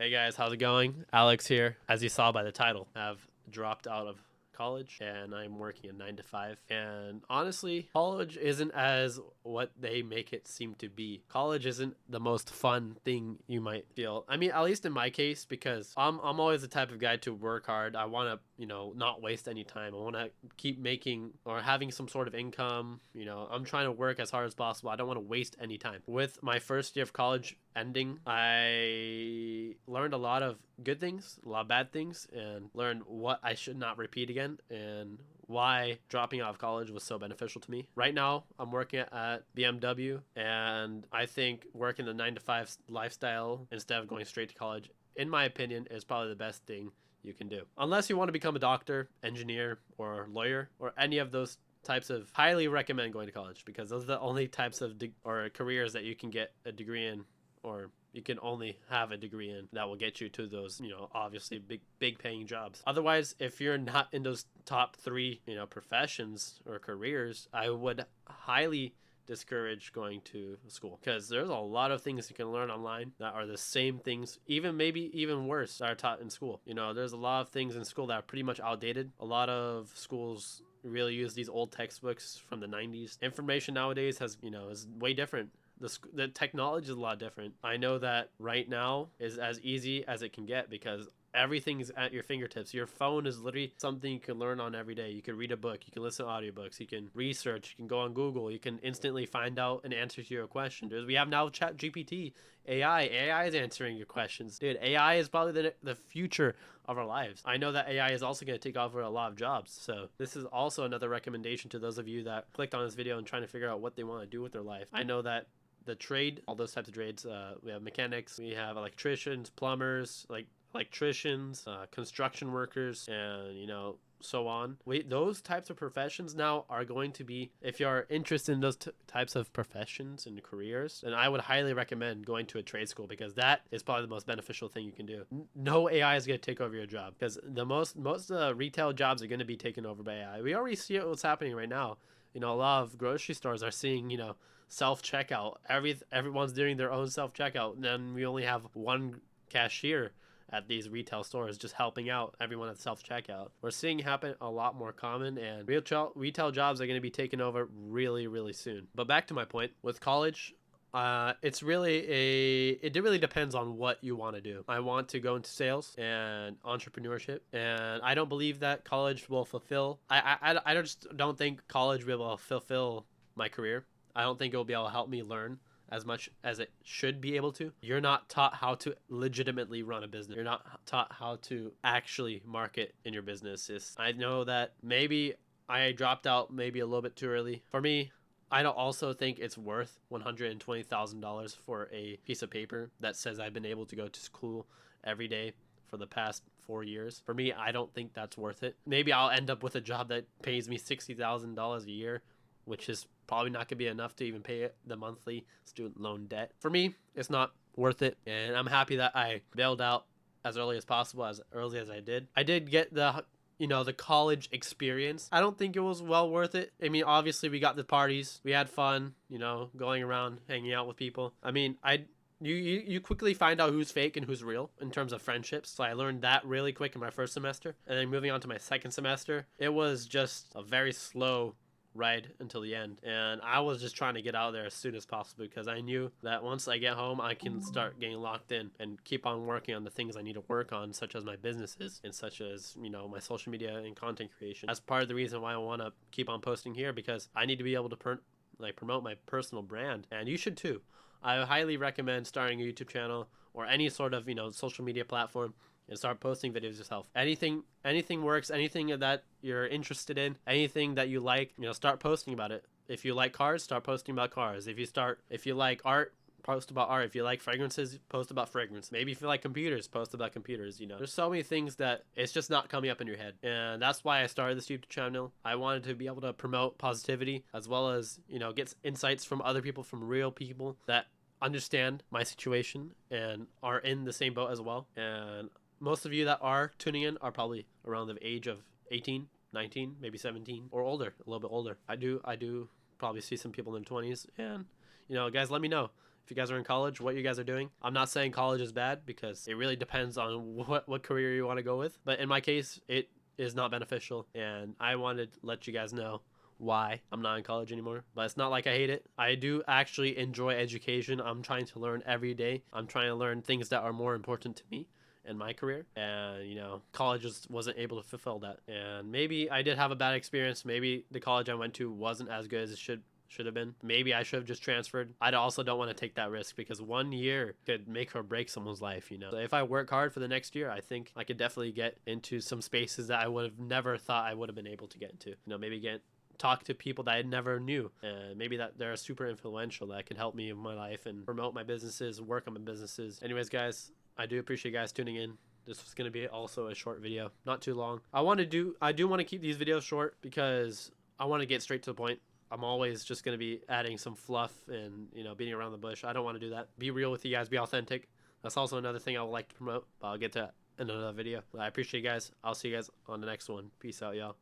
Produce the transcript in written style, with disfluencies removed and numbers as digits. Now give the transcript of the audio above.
Hey guys, how's it going? Alex here. As you saw by the title, I've dropped out of college and I'm working a 9 to 5. And honestly, college isn't as what they make it seem to be. College isn't the most fun thing you might feel. I mean, at least in my case, because I'm always the type of guy to work hard. I want to, not waste any time. I want to keep making or having some sort of income. I'm trying to work as hard as possible. I don't want to waste any time. With my first year of college ending, I learned a lot of good things, a lot of bad things, and learned what I should not repeat again and why dropping out of college was so beneficial to me. Right now, I'm working at BMW, and I think working the 9 to 5 lifestyle instead of going straight to college, in my opinion, is probably the best thing you can do. Unless you want to become a doctor, engineer, or lawyer, or any of those types of, highly recommend going to college, because those are the only types of or careers that you can get a degree in, or you can only have a degree in, that will get you to those, obviously big paying jobs. Otherwise, if you're not in those top three, professions or careers, I would highly discourage going to school, because there's a lot of things you can learn online that are the same things, even maybe even worse, that are taught in school. There's a lot of things in school that are pretty much outdated. A lot of schools really use these old textbooks from the 90s. Information nowadays is way different. The technology is a lot different. I know that right now is as easy as it can get, because everything's at your fingertips. Your phone is literally something you can learn on every day. You can read a book, you can listen to audiobooks, you can research, you can go on Google, you can instantly find out an answer to your question. We have now Chat GPT, AI is answering your questions. Dude, AI is probably the future of our lives. I know that AI is also going to take over a lot of jobs. So this is also another recommendation to those of you that clicked on this video and trying to figure out what they want to do with their life. I know that the trade, all those types of trades, we have mechanics, we have electricians, plumbers, electricians, construction workers, and so on. Those types of professions now are going to be, if you're interested in those types of professions and careers, then I would highly recommend going to a trade school, because that is probably the most beneficial thing you can do. No AI is going to take over your job, because most retail jobs are going to be taken over by AI. We already see what's happening right now. A lot of grocery stores are seeing, self-checkout. Everyone's doing their own self-checkout, and then we only have one cashier at these retail stores just helping out everyone at self-checkout. We're seeing happen a lot more common, and retail jobs are going to be taken over really, really soon. But back to my point, with college, it really depends on what you want to do. I want to go into sales and entrepreneurship, and I don't believe that college will fulfill. I just don't think college will fulfill my career. I don't think it will be able to help me learn as much as it should be able to. You're not taught how to legitimately run a business. You're not taught how to actually market in your business. I know that maybe I dropped out maybe a little bit too early. For me, I don't also think it's worth $120,000 for a piece of paper that says I've been able to go to school every day for the past 4 years. For me, I don't think that's worth it. Maybe I'll end up with a job that pays me $60,000 a year, which is probably not going to be enough to even pay the monthly student loan debt. For me, it's not worth it, and I'm happy that I bailed out as early as possible, as early as I did. I did get the college experience. I don't think it was well worth it. I mean, obviously we got the parties, we had fun, going around, hanging out with people. I mean, you quickly find out who's fake and who's real in terms of friendships. So I learned that really quick in my first semester. And then moving on to my second semester, it was just a very slow ride until the end, and I was just trying to get out of there as soon as possible, because I knew that once I get home I can start getting locked in and keep on working on the things I need to work on, such as my businesses and such as my social media and content creation. That's part of the reason why I want to keep on posting here, because I need to be able to promote my personal brand, and you should too. I highly recommend starting a YouTube channel or any sort of social media platform and start posting videos yourself. Anything works. Anything that you're interested in, anything that you like, start posting about it. If you like cars, start posting about cars. If you like art, post about art. If you like fragrances, post about fragrance. Maybe if you like computers, post about computers. There's so many things that it's just not coming up in your head, and that's why I started this YouTube channel. I wanted to be able to promote positivity, as well as get insights from other people, from real people that understand my situation and are in the same boat as well. And most of you that are tuning in are probably around the age of 18, 19, maybe 17 or older, a little bit older. I do probably see some people in their 20s, and guys, let me know if you guys are in college, what you guys are doing. I'm not saying college is bad, because it really depends on what career you want to go with. But in my case, it is not beneficial, and I wanted to let you guys know why I'm not in college anymore. But it's not like I hate it. I do actually enjoy education. I'm trying to learn every day. I'm trying to learn things that are more important to me in my career, and college just wasn't able to fulfill that. And maybe I did have a bad experience. Maybe the college I went to wasn't as good as it should have been. Maybe I should have just transferred. I also don't want to take that risk, because 1 year could make or break someone's life. So if I work hard for the next year, I think I could definitely get into some spaces that I would have never thought I would have been able to get into. Maybe talk to people that I never knew, and maybe that they're super influential, that could help me in my life and promote my businesses, work on my businesses. Anyways, guys, I do appreciate you guys tuning in. This was going to be also a short video, not too long. I do want to keep these videos short, because I want to get straight to the point. I'm always just going to be adding some fluff and, beating around the bush. I don't want to do that. Be real with you guys, be authentic. That's also another thing I would like to promote, but I'll get to that in another video. I appreciate you guys. I'll see you guys on the next one. Peace out, y'all.